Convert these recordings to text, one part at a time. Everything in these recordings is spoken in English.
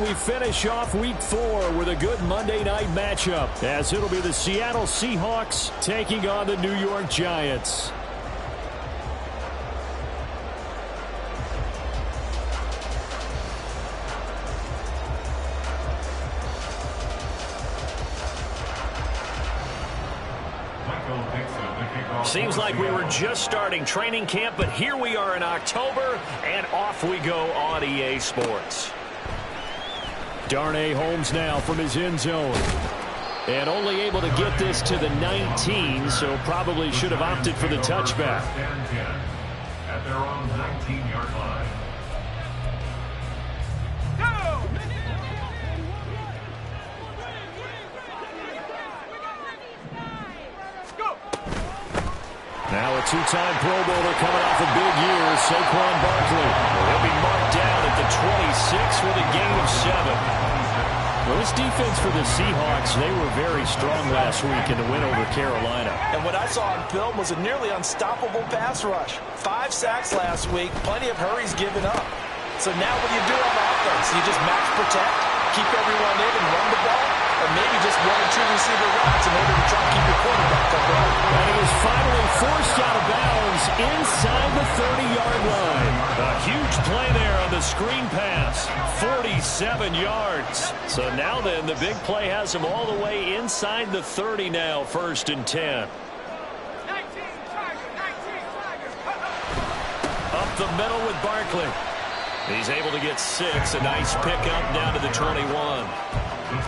we finish off Week 4 with a good Monday night matchup, as it'll be the Seattle Seahawks taking on the New York Giants. Seems like we were just starting training camp, but here we are in October, and off we go on EA Sports. Darnay Holmes now from his end zone. And only able to get this to the 19, so probably should have opted for the touchback. At their own 19-yard line. Now a two-time Pro Bowler coming off a big year, Saquon Barkley. He'll be marked down at the 26 with a gain of 7. Well, this defense for the Seahawks, they were very strong last week in the win over Carolina. And what I saw on film was a nearly unstoppable pass rush. 5 sacks last week, plenty of hurries given up. So now what do you do on offense? You just max protect, keep everyone in and run the ball? Or maybe just 1 or 2 receiver routes in order to try to keep your quarterback upright. And he is finally forced out of bounds inside the 30-yard line. A huge play there on the screen pass. 47 yards. So now then, the big play has him all the way inside the 30 now, 1st and 10. Up the middle with Barkley. He's able to get 6. A nice pickup down to the 21.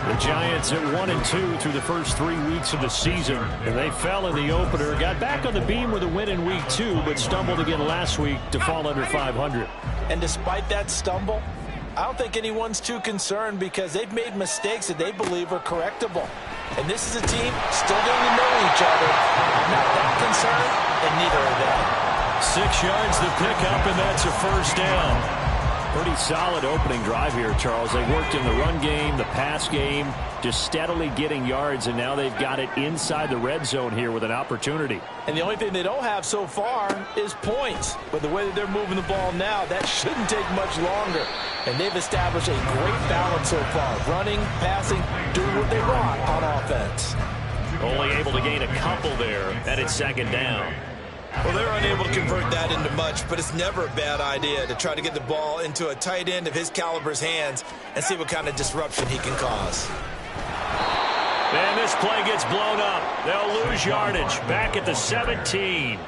The Giants at 1-2 through the first 3 weeks of the season. And they fell in the opener. Got back on the beam with a win in Week 2, but stumbled again last week to fall under 500. And despite that stumble, I don't think anyone's too concerned because they've made mistakes that they believe are correctable. And this is a team still getting to know each other. I'm not that concerned, and neither are they. 6 yards the pickup, and that's a 1st down. Pretty solid opening drive here, Charles. They worked in the run game, the pass game, just steadily getting yards, and now they've got it inside the red zone here with an opportunity. And the only thing they don't have so far is points. But the way that they're moving the ball now, that shouldn't take much longer. And they've established a great balance so far. Running, passing, doing what they want on offense. Only able to gain a couple there, and it's 2nd down. Well, they're unable to convert that into much, but it's never a bad idea to try to get the ball into a tight end of his caliber's hands and see what kind of disruption he can cause. And this play gets blown up. They'll lose yardage. Back at the 17.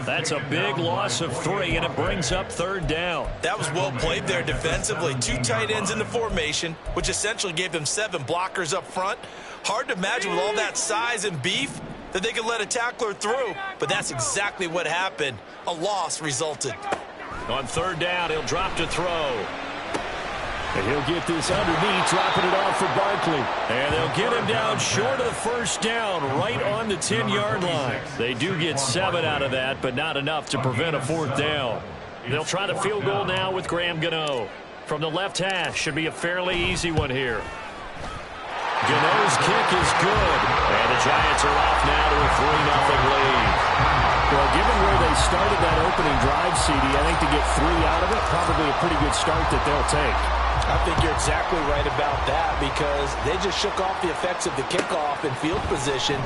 That's a big loss of 3, and it brings up 3rd down. That was well played there defensively. 2 tight ends in the formation, which essentially gave them 7 blockers up front. Hard to imagine with all that size and beef that they could let a tackler through, but that's exactly what happened. A loss resulted. On 3rd down, he'll drop to throw. And he'll get this underneath, dropping it off for Barkley. And they'll get him down short of the 1st down, right on the 10-yard line. They do get 7 out of that, but not enough to prevent a 4th down. They'll try the field goal now with Graham Gano. From the left hash, should be a fairly easy one here. Gano's kick is good, and the Giants are off now to a 3-0 lead. Well, given where they started that opening drive, CD, I think to get 3 out of it, probably a pretty good start that they'll take. I think you're exactly right about that because they just shook off the effects of the kickoff and field position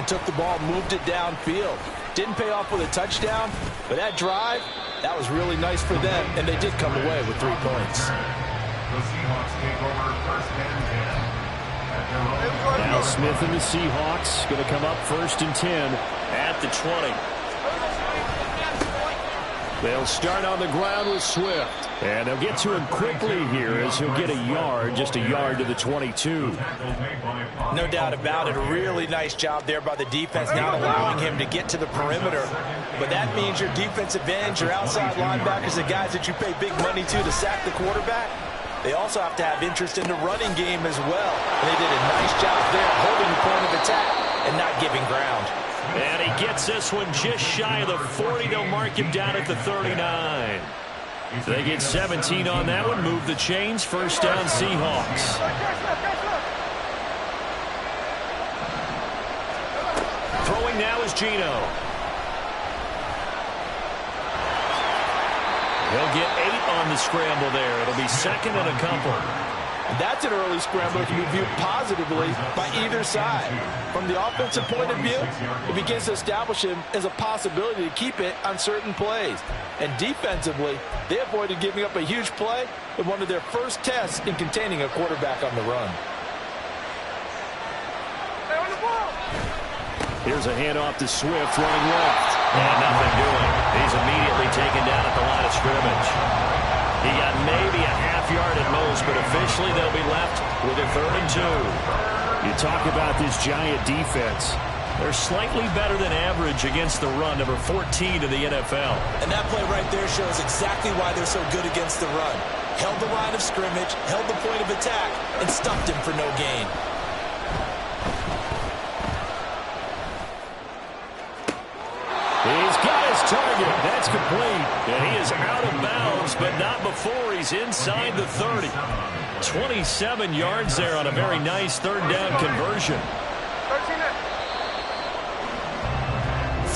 and took the ball, moved it downfield. Didn't pay off with a touchdown, but that drive, that was really nice for them, and they did come away with 3 points. The Seahawks take over 1st and 10. Now Smith and the Seahawks going to come up 1st and 10 at the 20. They'll start on the ground with Swift. And they'll get to him quickly here as he'll get a yard, just a yard to the 22. No doubt about it. A really nice job there by the defense, not allowing him to get to the perimeter. But that means your defensive ends, your outside linebackers, the guys that you pay big money to sack the quarterback, they also have to have interest in the running game as well. And they did a nice job there holding the point of attack and not giving ground. And he gets this one just shy of the 40. They'll mark him down at the 39. They get 17 on that one. Move the chains. 1st down Seahawks. Throwing now is Geno. He'll get 8 on the scramble there. It'll be 2nd and a couple. And that's an early scrambler that can be viewed positively by either side. From the offensive point of view, it begins to establish him as a possibility to keep it on certain plays. And defensively, they avoided giving up a huge play in one of their first tests in containing a quarterback on the run. Here's a handoff to Swift running left. And nothing doing. He's immediately taken down at the line of scrimmage. He got maybe a half yard at most, but officially they'll be left with a 3rd and 2. You talk about this Giant defense. They're slightly better than average against the run, number 14 in the NFL. And that play right there shows exactly why they're so good against the run. Held the line of scrimmage, held the point of attack, and stuffed him for no gain. He's got his target. That's complete. And he is out of bounds, but not before he's inside the 30. 27 yards there on a very nice 3rd down conversion.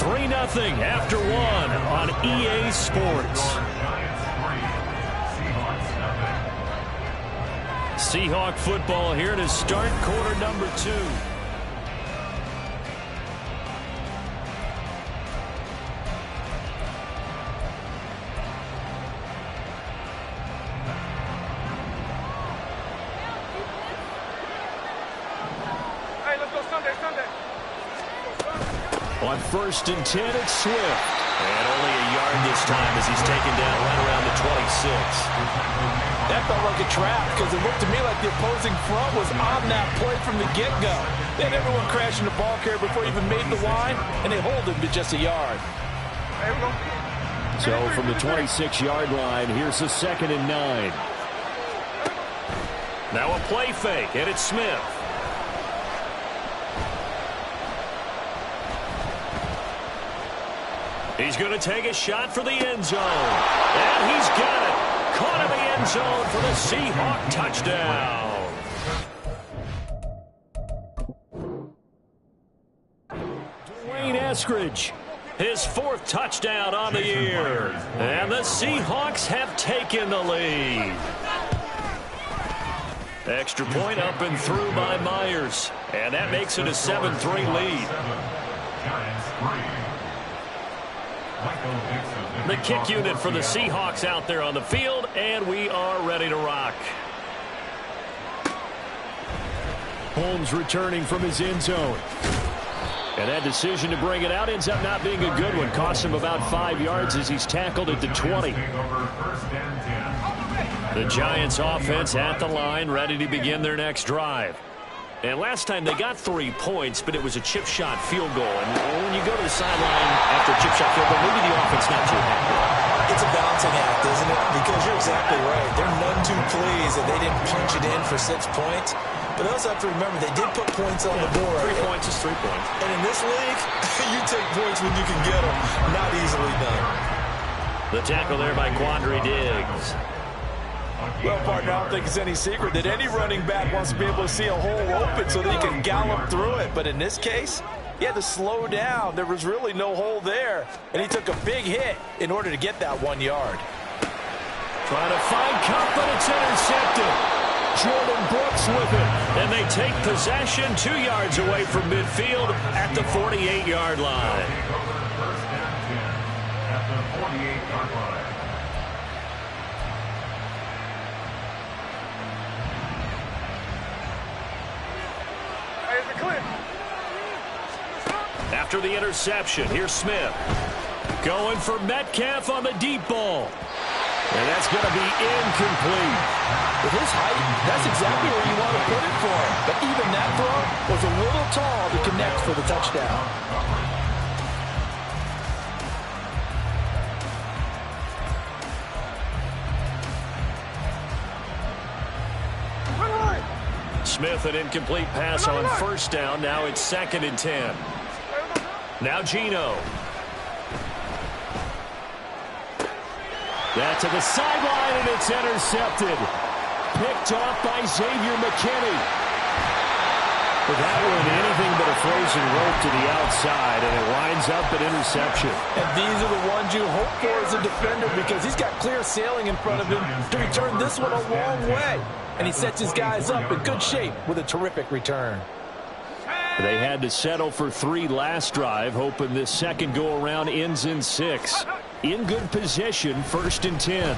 3-0 after 1 on EA Sports. Seahawk football here to start quarter number 2. On 1st and 10, it's Swift. And only a yard this time as he's taken down right around the 26. That felt like a trap because it looked to me like the opposing front was on that play from the get-go. They had everyone crashing the ball carrier before he even made the line, and they hold him to just a yard. So from the 26-yard line, here's a 2nd and 9. Now a play fake, and it's Smith. He's going to take a shot for the end zone. And he's got it. Caught in the end zone for the Seahawk touchdown. Dwayne Eskridge, his 4th touchdown on the year. And the Seahawks have taken the lead. Extra point up and through by Myers. And that makes it a 7-3 lead. The kick unit for the Seahawks out there on the field, and we are ready to rock. Holmes returning from his end zone. And that decision to bring it out ends up not being a good one. Costs him about 5 yards as he's tackled at the 20. The Giants offense at the line, ready to begin their next drive. And last time they got 3 points, but it was a chip shot field goal. And when you go to the sideline after a chip shot field goal, maybe the offense not too happy. It's a balancing act, isn't it? Because you're exactly right. They're none too pleased that they didn't punch it in for 6 points. But also have to remember, they did put points on the board. 3 points is 3 points. And in this league, you take points when you can get them. Not easily done. The tackle there by Quandre Diggs. Well, partner, I don't think it's any secret that any running back wants to be able to see a hole open so that he can gallop through it. But in this case, he had to slow down. There was really no hole there. And he took a big hit in order to get that 1 yard. Trying to find Kupp, but it's intercepted. Jordan Brooks with it. And they take possession 2 yards away from midfield at the 48-yard line. At the 48-yard line. After the interception, here's Smith. Going for Metcalf on the deep ball. And that's going to be incomplete. With his height, that's exactly where you want to put it for him. But even that throw was a little tall to connect for the touchdown. Smith, an incomplete pass on 1st down. Now it's 2nd and 10. Now Geno. That to the sideline, and it's intercepted. Picked off by Xavier McKinney. But that one, anything but a frozen rope to the outside, and it winds up an interception. And these are the ones you hope for as a defender because he's got clear sailing in front of him to return this one a long way. And he sets his guys up in good shape with a terrific return. They had to settle for 3 last drive, hoping this second go-around ends in 6. In good position, 1st and 10.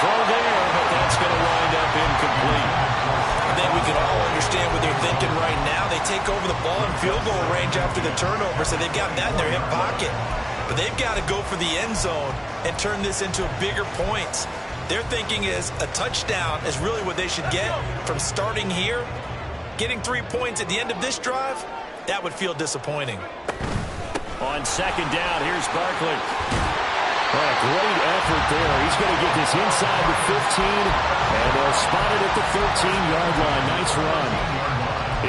Throw there, but that's going to wind up incomplete. I think we can all understand what they're thinking right now. They take over the ball in field goal range after the turnover, so they've got that in their hip pocket. But they've got to go for the end zone and turn this into bigger points. Their thinking is a touchdown is really what they should get from starting here. Getting 3 points at the end of this drive, that would feel disappointing. On 2nd down, here's Barkley. Oh, a great effort there. He's going to get this inside the 15, and they'll spot it at the 13-yard line. Nice run.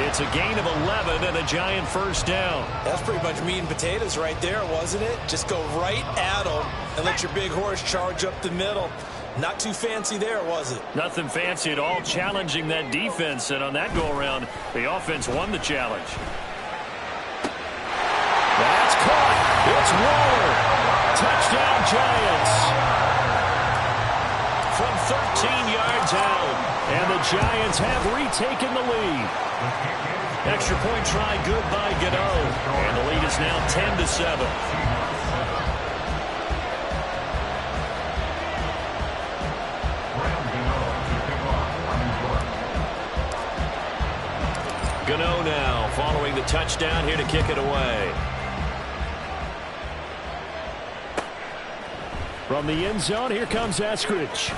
It's a gain of 11 and a Giant 1st down. That's pretty much meat and potatoes right there, wasn't it? Just go right at them and let your big horse charge up the middle. Not too fancy there, was it? Nothing fancy at all, challenging that defense, and on that go-around, the offense won the challenge. That's caught. It's Waller. Touchdown, Giants. From 13 yards out, and the Giants have retaken the lead. Extra point try good by Gano, and the lead is now 10-7. Gano now following the touchdown here to kick it away. From the end zone, here comes Eskridge.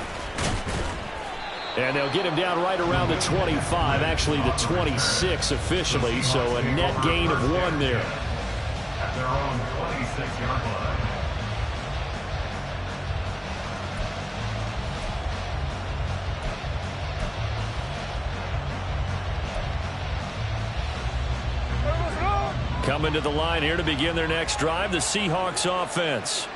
And they'll get him down right around the 25, actually the 26 officially, so a net gain of 1 there. At their own 26-yard line. Coming to the line here to begin their next drive, the Seahawks offense.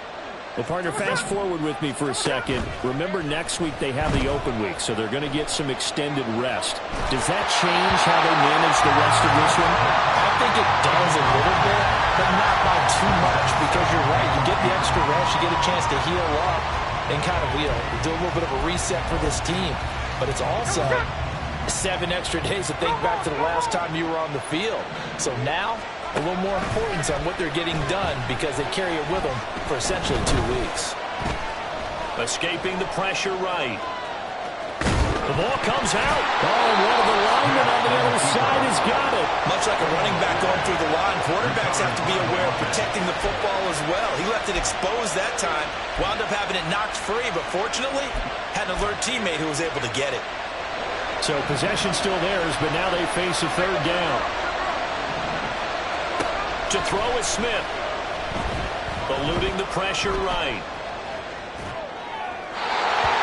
Well, partner, fast forward with me for a second. Remember, next week they have the open week, so they're going to get some extended rest. Does that change how they manage the rest of this one? I think it does a little bit, but not by too much, because you're right. You get the extra rest, you get a chance to heal up and kind of do a little bit of a reset for this team. But it's also 7 extra days to think back to the last time you were on the field. So now, a little more importance on what they're getting done because they carry it with them for essentially 2 weeks. Escaping the pressure right. The ball comes out. Oh, and one of the linemen on the other side has got it. Much like a running back going through the line, quarterbacks have to be aware of protecting the football as well. He left it exposed that time, wound up having it knocked free, but fortunately had an alert teammate who was able to get it. So possession still theirs, but now they face a 3rd down. To throw is Smith. Eluding the pressure right.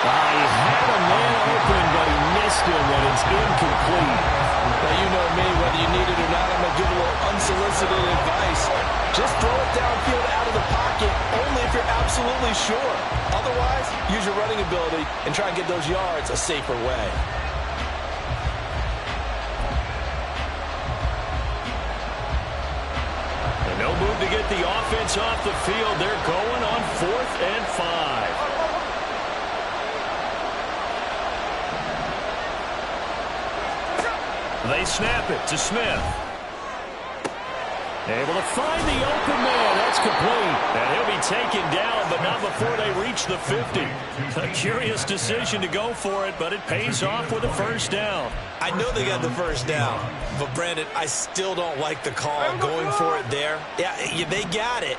He had a man open, but he missed him, and it's incomplete. Now, you know me, whether you need it or not, I'm going to give a little unsolicited advice. Just throw it downfield out of the pocket, only if you're absolutely sure. Otherwise, use your running ability and try and get those yards a safer way. No move to get the offense off the field. They're going on 4th and 5. They snap it to Smith. Able to find the open man. That's complete. And he'll be taken down, but not before they reach the 50. A curious decision to go for it, but it pays off with a 1st down. I know they got the 1st down, but Brandon, I still don't like the call going for it there. Yeah, they got it,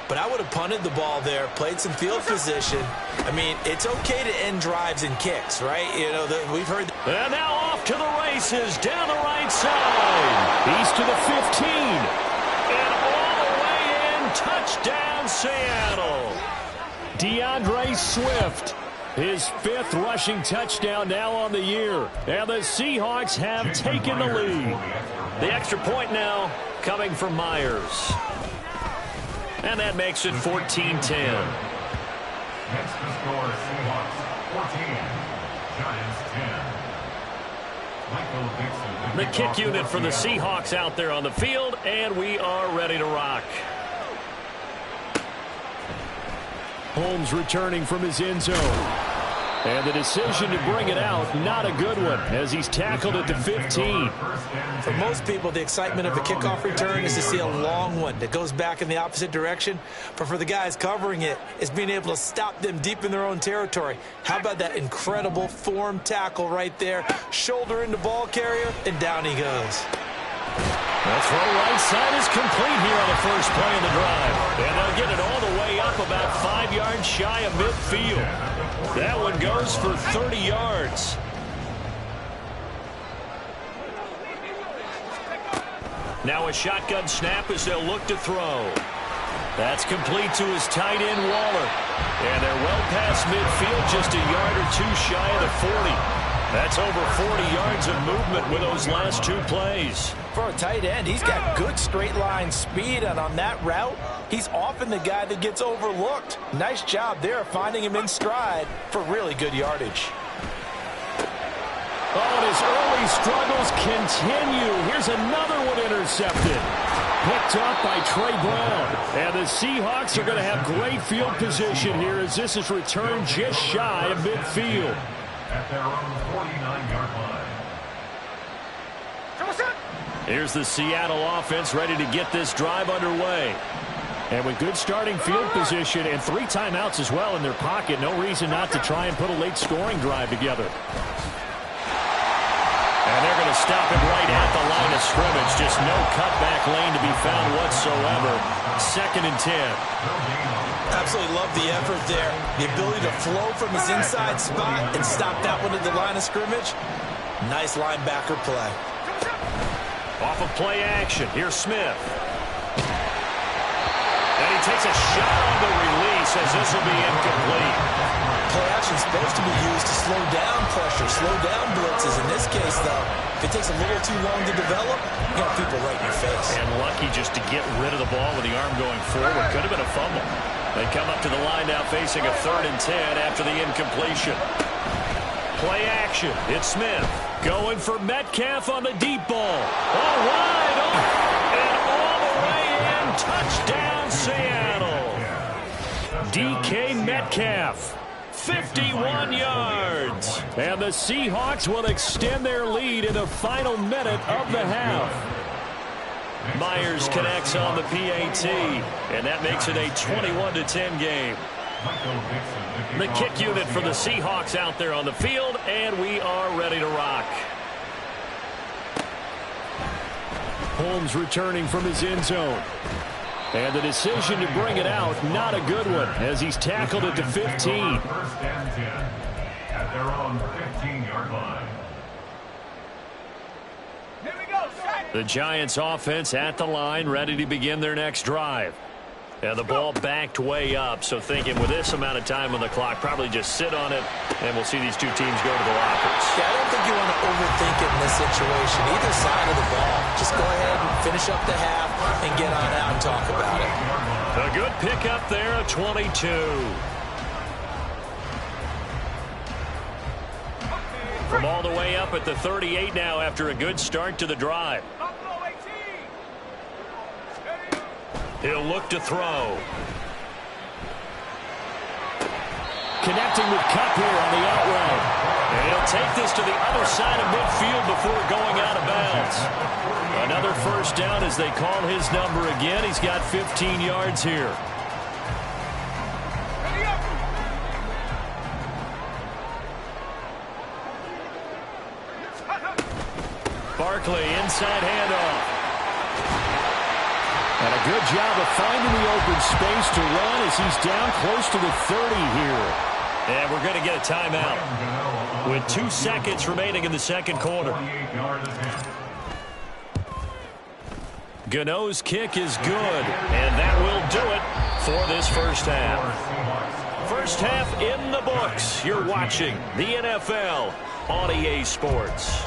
but I would have punted the ball there, played some field position. I mean, it's okay to end drives and kicks, right? You know, we've heard. And now off to the races, down the right side. He's to the 15. And all the way in, touchdown Seattle. DeAndre Swift. His 5th rushing touchdown now on the year. And the Seahawks have taken the lead. The extra point now coming from Myers. And that makes it 14-10. Next to score, Seahawks. 14. Giants 10. Michael Dixon. The kick unit for the Seahawks out there on the field, and we are ready to rock. Holmes returning from his end zone. And the decision to bring it out, not a good one, as he's tackled at the 15. For most people, the excitement of a kickoff return is to see a long one that goes back in the opposite direction. But for the guys covering it, it's being able to stop them deep in their own territory. How about that incredible form tackle right there? Shoulder into ball carrier, and down he goes. That throw right side is complete here on the first play of the drive. And they'll get it all the way up about 5 yards shy of midfield. That one goes for 30 yards. Now a shotgun snap as they'll look to throw. That's complete to his tight end, Waller. And they're well past midfield, just a yard or two shy of the 40. That's over 40 yards of movement with those last two plays. For a tight end, he's got good straight line speed, and on that route, he's often the guy that gets overlooked. Nice job there finding him in stride for really good yardage. Oh, and his early struggles continue. Here's another one intercepted. Picked up by Trey Brown. And the Seahawks are going to have great field position here as this is returned just shy of midfield. At their own 49-yard line. Here's the Seattle offense ready to get this drive underway. And with good starting field position and 3 timeouts as well in their pocket, no reason not to try and put a late scoring drive together. And they're going to stop it right at the line of scrimmage. Just no cutback lane to be found whatsoever. 2nd and 10. Absolutely love the effort there. The ability to flow from his inside spot and stop that one at the line of scrimmage. Nice linebacker play. Off of play action. Here's Smith. And he takes a shot on the release as this will be incomplete. Play action is supposed to be used to slow down pressure, slow down blitzes. In this case, though, if it takes a little too long to develop, you got people right in your face. And lucky just to get rid of the ball with the arm going forward. Could have been a fumble. They come up to the line now facing a 3rd and 10 after the incompletion. Play action. It's Smith going for Metcalf on the deep ball. All wide open. And all the way in. Touchdown, Seattle. DK Metcalf. 51 yards. And the Seahawks will extend their lead in the final minute of the half. Myers connects on the PAT, and that makes it a 21-10 game. The kick unit for the Seahawks out there on the field, and we are ready to rock. Holmes returning from his end zone. And the decision to bring it out, not a good one, as he's tackled at the 15. 1st and 10 at their own 15-yard line. The Giants offense at the line, ready to begin their next drive. And the ball backed way up, so thinking with this amount of time on the clock, probably just sit on it, and we'll see these two teams go to the lockers. Yeah, I don't think you want to overthink it in this situation. Either side of the ball. Just go ahead and finish up the half and get on out and talk about it. A good pickup there, a 22. From all the way up at the 38 now after a good start to the drive. He'll look to throw. Connecting with Kupp here on the out route. And he'll take this to the other side of midfield before going out of bounds. Another first down as they call his number again. He's got 15 yards here. Barkley inside handoff. And a good job of finding the open space to run as he's down close to the 30 here. And we're going to get a timeout with 2 seconds remaining in the second quarter. Gano's kick is good, and that will do it for this first half. First half in the books. You're watching the NFL on EA Sports.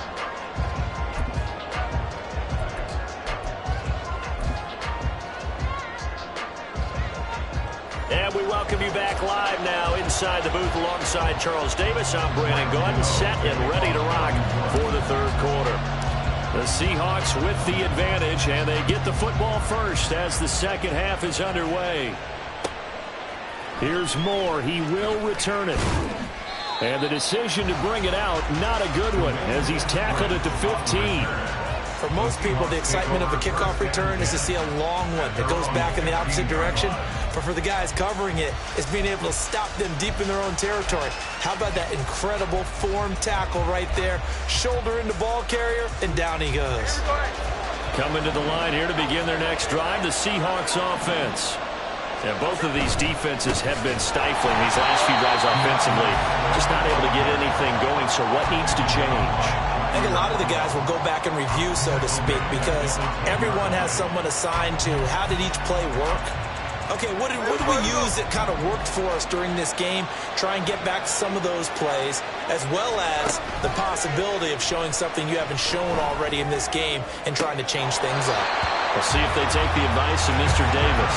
And we welcome you back live now inside inside the booth alongside Charles Davis. I'm Brandon Gaudin, set and ready to rock for the third quarter. The Seahawks with the advantage, and they get the football first as the second half is underway. Here's Moore. He will return it. And the decision to bring it out, not a good one, as he's tackled at the 15. For most people, the excitement of a kickoff return is to see a long one that goes back in the opposite direction. But for the guys covering it, it's being able to stop them deep in their own territory. How about that incredible form tackle right there? Shoulder into ball carrier, and down he goes. Coming to the line here to begin their next drive, the Seahawks offense. And both of these defenses have been stifling these last few drives offensively. Just not able to get anything going, so what needs to change? I think a lot of the guys will go back and review, so to speak, because everyone has someone assigned to how did each play work. Okay, what did we use that kind of worked for us during this game? Try and get back to some of those plays, as well as the possibility of showing something you haven't shown already in this game and trying to change things up. We'll see if they take the advice of Mr. Davis.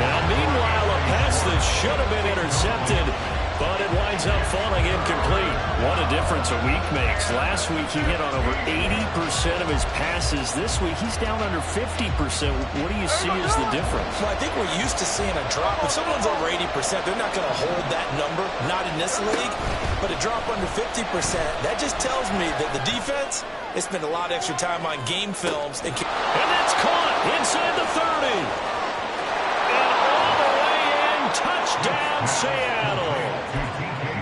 Now, meanwhile, a pass that should have been intercepted, but it winds up falling incomplete. What a difference a week makes. Last week, he hit on over 80% of his passes. This week, he's down under 50%. What do you see as the difference? Well, I think we're used to seeing a drop. If someone's over 80%, they're not going to hold that number, not in this league. But a drop under 50%, that just tells me that the defense, they spend a lot of extra time on game films. And that's caught inside the 30. Touchdown, Seattle.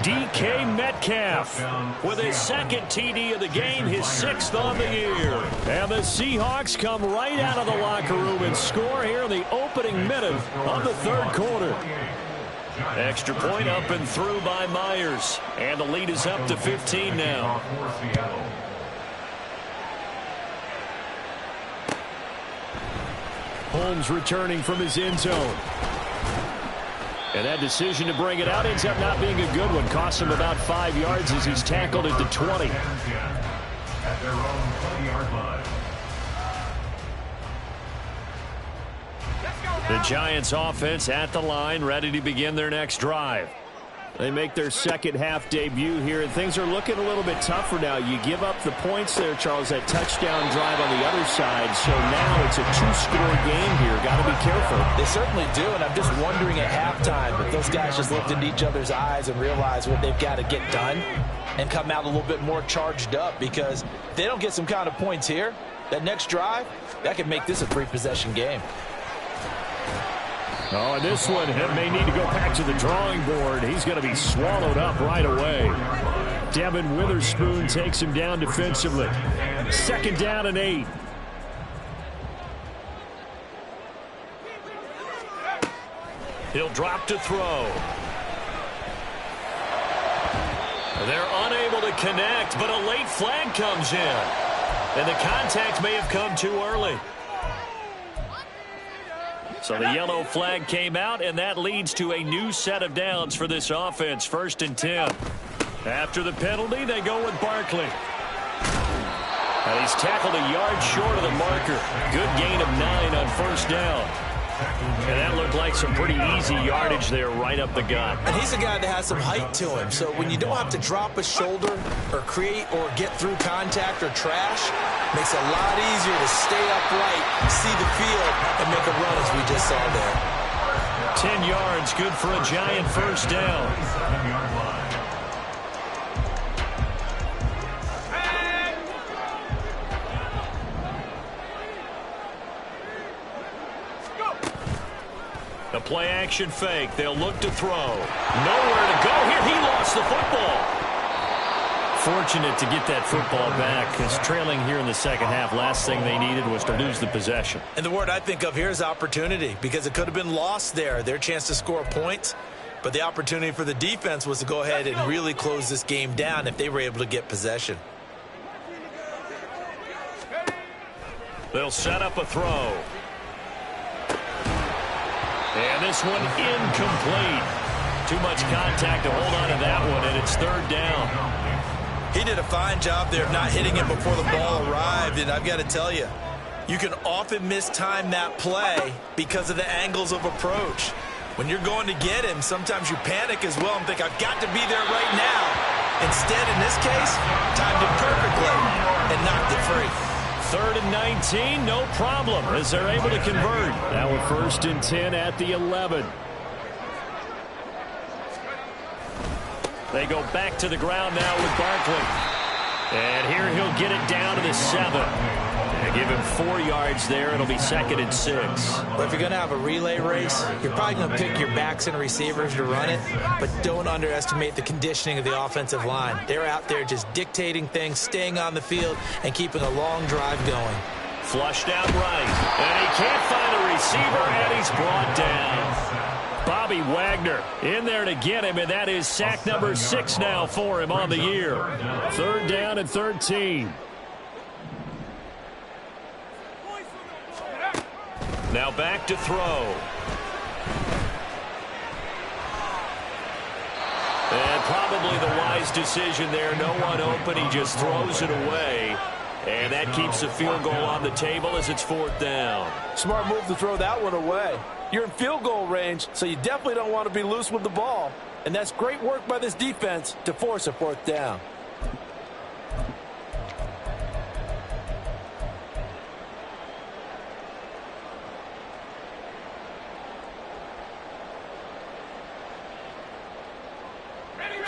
DK Metcalf with his second TD of the game, his 6th on the year. And the Seahawks come right out of the locker room and score here in the opening minute of the third quarter. Extra point up and through by Myers. And the lead is up to 15 now. Holmes returning from his end zone. And that decision to bring it out ends up not being a good one. Costs him about 5 yards as he's tackled at the 20. At their own 20-yard line. The Giants offense at the line, ready to begin their next drive. They make their second half debut here, and things are looking a little bit tougher now. You give up the points there, Charles, that touchdown drive on the other side. So now it's a 2-score game here. Got to be careful. They certainly do, and I'm just wondering at halftime if those guys just looked into each other's eyes and realized what they've got to get done and come out a little bit more charged up, because if they don't get some kind of points here, that next drive, that could make this a 3-possession game. Oh, and this one may need to go back to the drawing board. He's going to be swallowed up right away. Devin Witherspoon takes him down defensively. 2nd down and 8. He'll drop to throw. They're unable to connect, but a late flag comes in. And the contact may have come too early. So the yellow flag came out, and that leads to a new set of downs for this offense. 1st and 10. After the penalty, they go with Barkley. And he's tackled a yard short of the marker. Good gain of 9 on 1st down. And that looked like some pretty easy yardage there right up the gut. And he's a guy that has some height to him. So when you don't have to drop a shoulder or create or get through contact or trash, makes it a lot easier to stay upright, see the field, and make a run as we just saw there. 10 yards, good for a Giant 1st down. The play-action fake. They'll look to throw. Nowhere to go here. He lost the football. Fortunate to get that football back, because trailing here in the second half, last thing they needed was to lose the possession. And the word I think of here is opportunity, because it could have been lost there, their chance to score points. But the opportunity for the defense was to go ahead and really close this game down if they were able to get possession. They'll set up a throw. And this one incomplete. Too much contact to hold on to that one, and it's 3rd down. He did a fine job there of not hitting it before the ball arrived, and I've got to tell you, you can often mistime that play because of the angles of approach. When you're going to get him, sometimes you panic as well and think, I've got to be there right now. Instead, in this case, timed it perfectly and knocked it free. 3rd and 19, no problem, as they're able to convert. Now a 1st and 10 at the 11. They go back to the ground now with Barkley. And here he'll get it down to the 7. And give him 4 yards there. It'll be 2nd and 6. But if you're going to have a relay race, you're probably going to pick your backs and receivers to run it, but don't underestimate the conditioning of the offensive line. They're out there just dictating things, staying on the field, and keeping a long drive going. Flushed out right. And he can't find a receiver, and he's brought down. Bobby Wagner in there to get him, and that is sack number 6 now for him on the year. 3rd down and 13. Now back to throw. And probably the wise decision there. No one open. He just throws it away. And that keeps the field goal on the table as it's 4th down. Smart move to throw that one away. You're in field goal range, so you definitely don't want to be loose with the ball. And that's great work by this defense to force a 4th down.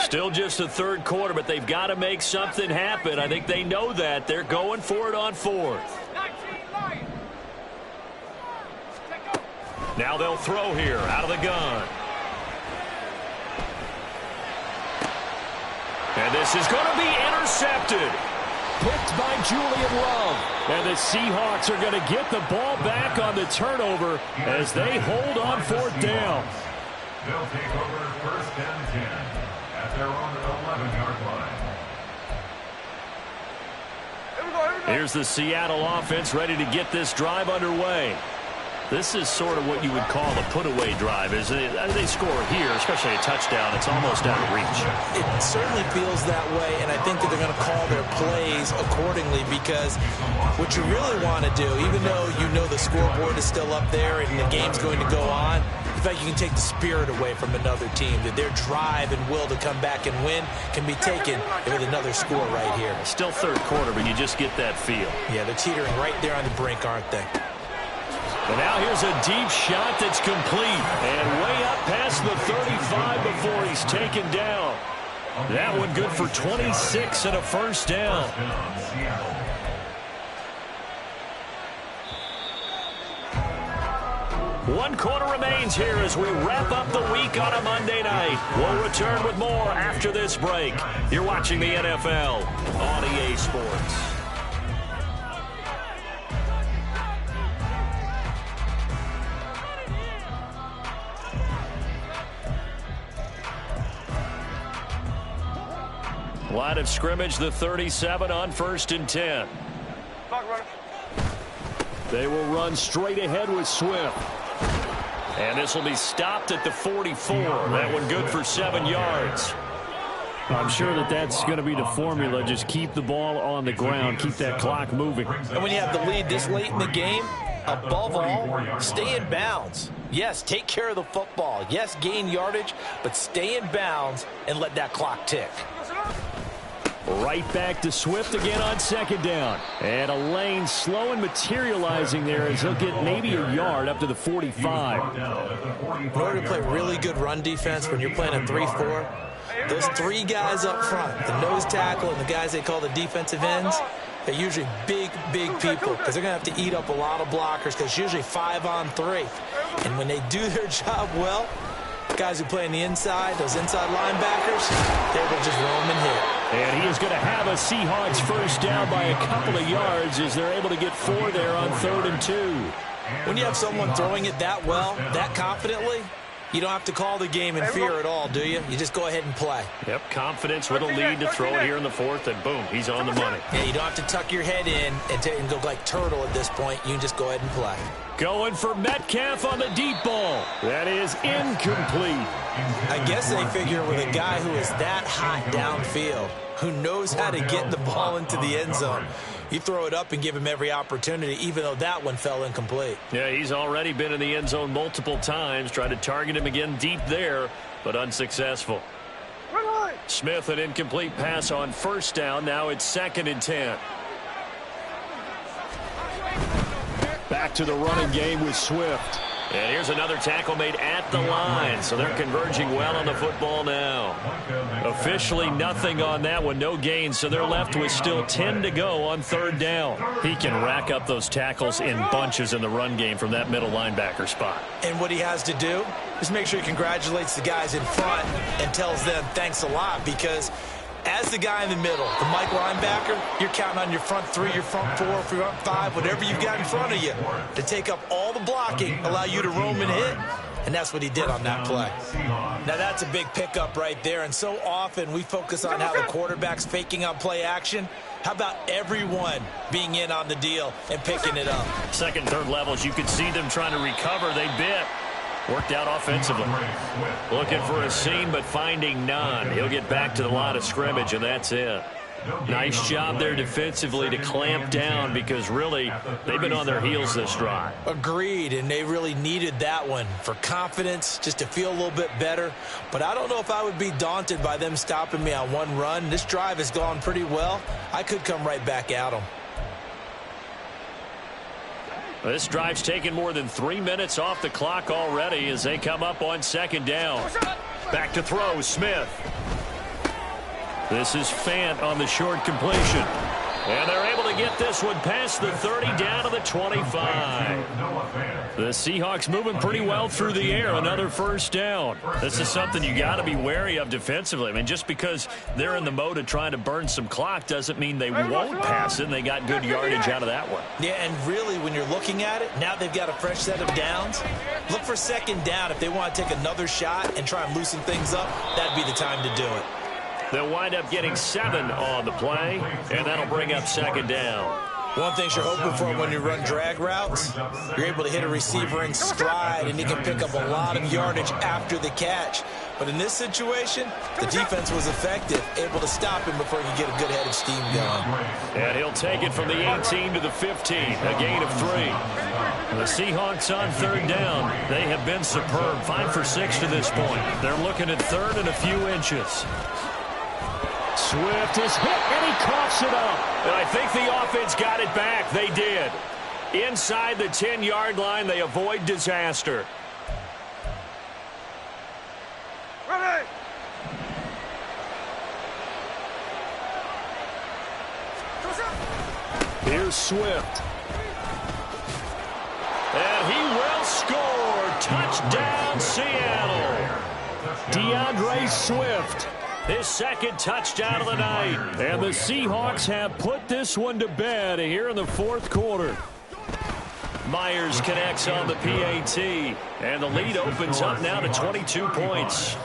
Still just the 3rd quarter, but they've got to make something happen. I think they know that. They're going for it on 4th. Now they'll throw here out of the gun. And this is going to be intercepted. Picked by Julian Love. And the Seahawks are going to get the ball back on the turnover as they hold on 4th down. They'll take over 1st and 10 at their own 11-yard line. Here's the Seattle offense ready to get this drive underway. This is sort of what you would call a put-away drive, isn't it? They score here, especially a touchdown. It's almost out of reach. It certainly feels that way, and I think that they're going to call their plays accordingly because what you really want to do, even though you know the scoreboard is still up there and the game's going to go on, in fact, you can take the spirit away from another team, that their drive and will to come back and win can be taken with another score right here. Still 3rd quarter, but you just get that feel. Yeah, they're teetering right there on the brink, aren't they? And now here's a deep shot that's complete. And way up past the 35 before he's taken down. That one good for 26 and a 1st down. 1 quarter remains here as we wrap up the week on a Monday night. We'll return with more after this break. You're watching the NFL on EA Sports. Line of scrimmage, the 37 on 1st and 10. They will run straight ahead with Swift. And this will be stopped at the 44. That one good for 7 yards. I'm sure that's going to be the formula. Just keep the ball on the ground. Keep that clock moving. And when you have the lead this late in the game, above all, stay in bounds. Yes, take care of the football. Yes, gain yardage, but stay in bounds and let that clock tick. Right back to Swift again on 2nd down. And a lane slow and materializing there as he'll get maybe a yard up to the 45. In order to play really good run defense when you're playing a 3-4, those 3 guys up front, the nose tackle and the guys they call the defensive ends, they're usually big people because they're going to have to eat up a lot of blockers because it's usually 5 on 3. And when they do their job well, guys who play on the inside, those inside linebackers, they're able to just roam and hit. And he is going to have a Seahawks 1st down by a couple of yards as they're able to get 4 there on 3rd and 2. When you have someone throwing it that well, that confidently, you don't have to call the game in fear at all, do you? You just go ahead and play. Yep, confidence with a lead to throw it here in the 4th, and boom, he's on the money. Yeah, you don't have to tuck your head in and go like turtle at this point. You can just go ahead and play. Going for Metcalf on the deep ball. That is incomplete. I guess they figure with a guy who is that hot downfield, who knows how to get the ball into the end zone, You throw it up and give him every opportunity, even though that one fell incomplete. Yeah, he's already been in the end zone multiple times. Tried to target him again deep there, but unsuccessful. Smith, an incomplete pass on first down. Now it's 2nd and 10. Back to the running game with Swift. And here's another tackle made at the line, so they're converging well on the football now. Officially nothing on that one, no gain, so they're left with still 10 to go on 3rd down. He can rack up those tackles in bunches in the run game from that middle linebacker spot. And what he has to do is make sure he congratulates the guys in front and tells them thanks a lot, because as the guy in the middle, the Mike linebacker, you're counting on your front 3, your front 4, front 5, whatever you've got in front of you to take up all the blocking, allow you to roam and hit. And that's what he did on that play. Now, that's a big pickup right there. And so often we focus on how the quarterback's faking on play action. How about everyone being in on the deal and picking it up? 2nd, 3rd levels, you could see them trying to recover. They bit. Worked out offensively. Looking for a seam, but finding none. He'll get back to the line of scrimmage, and that's it. Nice job there defensively to clamp down, because really they've been on their heels this drive. Agreed, and they really needed that one for confidence, just to feel a little bit better. But I don't know if I would be daunted by them stopping me on one run. This drive has gone pretty well. I could come right back at them. This drive's taken more than 3 minutes off the clock already as they come up on 2nd down. Back to throw, Smith. This is Fant on the short completion. And they're able to get this one past the 30 down to the 25. The Seahawks moving pretty well through the air. Another 1st down. This is something you got to be wary of defensively. I mean, just because they're in the mode of trying to burn some clock doesn't mean they won't pass it, and they got good yardage out of that one. Yeah, and really, when you're looking at it, now they've got a fresh set of downs. Look for 2nd down. If they want to take another shot and try and loosen things up, that'd be the time to do it. They'll wind up getting 7 on the play, and that'll bring up 2nd down. One thing you're hoping for when you run drag routes, you're able to hit a receiver in stride, and he can pick up a lot of yardage after the catch. But in this situation, the defense was effective, able to stop him before he could get a good head of steam going. And he'll take it from the 18 to the 15, a gain of 3. The Seahawks on 3rd down. They have been superb, 5 for 6 to this point. They're looking at 3rd and a few inches. Swift is hit, and he coughs it up. And I think the offense got it back. They did. Inside the 10-yard line, they avoid disaster. Ready. Here's Swift. And he will score. Touchdown, Seattle. DeAndre Swift. His 2nd touchdown of the night. And the Seahawks have put this one to bed here in the 4th quarter. Myers connects on the PAT. And the lead opens up now to 22 points.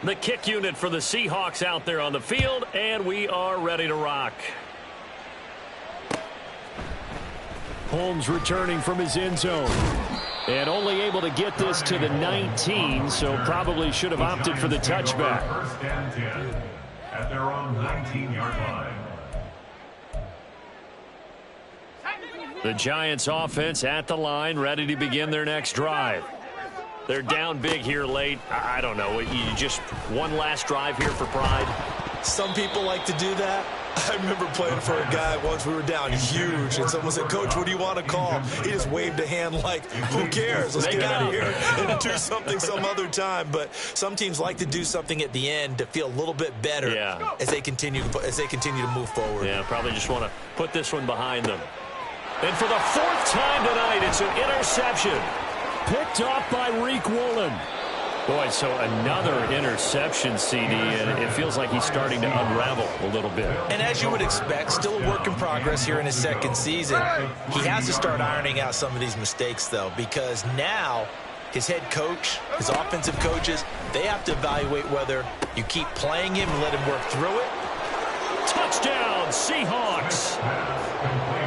The kick unit for the Seahawks out there on the field. And we are ready to rock. Holmes returning from his end zone. And only able to get this to the 19, so probably should have opted for the touchback. 1st and 10 at their own 19-yard line. The Giants offense at the line, ready to begin their next drive. They're down big here late. I don't know. You just one last drive here for pride. Some people like to do that. I remember playing for a guy once. We were down huge, and someone said, "Coach, what do you want to call?" He just waved a hand like, "Who cares? Let's get out of here and do something some other time." But some teams like to do something at the end to feel a little bit better as they continue to move forward. Yeah, probably just want to put this one behind them. And for the 4th time tonight, it's an interception picked off by Reek Woolen. Boy, so another interception, CD, and it feels like he's starting to unravel a little bit. And as you would expect, still a work in progress here in his 2nd season. He has to start ironing out some of these mistakes, though, because now his head coach, his offensive coaches, they have to evaluate whether you keep playing him and let him work through it. Touchdown, Seahawks.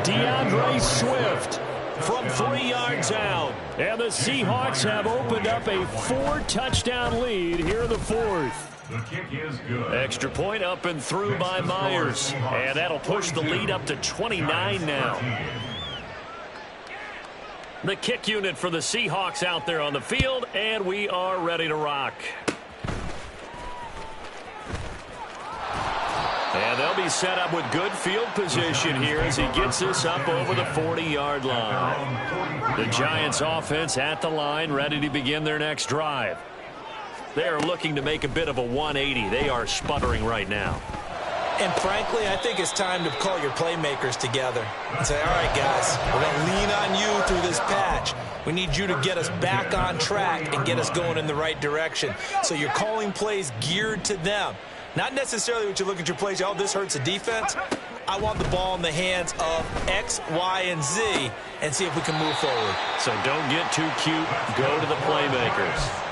DeAndre Swift from 3 yards out. And the Seahawks have opened up a 4-touchdown lead here in the 4th. The kick is good. Extra point up and through by Myers. And that'll push the lead up to 29 now. The kick unit for the Seahawks out there on the field, and we are ready to rock. And they'll be set up with good field position here as he gets this up over the 40-yard line. The Giants offense at the line, ready to begin their next drive. They are looking to make a bit of a 180. They are sputtering right now. And frankly, I think it's time to call your playmakers together and say, all right, guys, we're going to lean on you through this patch. We need you to get us back on track and get us going in the right direction. So you're calling plays geared to them. Not necessarily what you look at your plays, oh, this hurts the defense. I want the ball in the hands of X, Y, and Z and see if we can move forward. So don't get too cute. Go to the playmakers.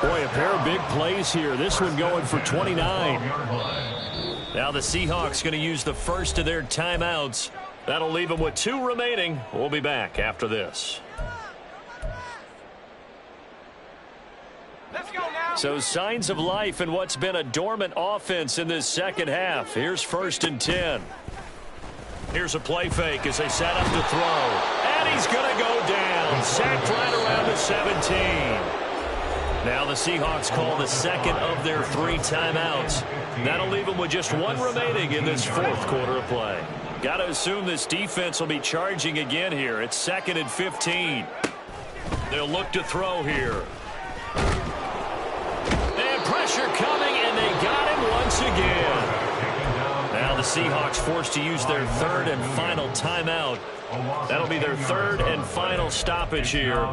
Boy, a pair of big plays here. This one going for 29. Now the Seahawks going to use the first of their timeouts. That'll leave them with 2 remaining. We'll be back after this. Let's go now. So signs of life in what's been a dormant offense in this second half. Here's 1st and 10. Here's a play fake as they set up to throw. And he's going to go down. Sacked right around the 17. Now the Seahawks call the second of their 3 timeouts. That'll leave them with just 1 remaining in this 4th quarter of play. Got to assume this defense will be charging again here. It's 2nd and 15. They'll look to throw here. And pressure coming, and they got him once again. Now the Seahawks forced to use their 3rd and final timeout. That'll be their 3rd and final stoppage here.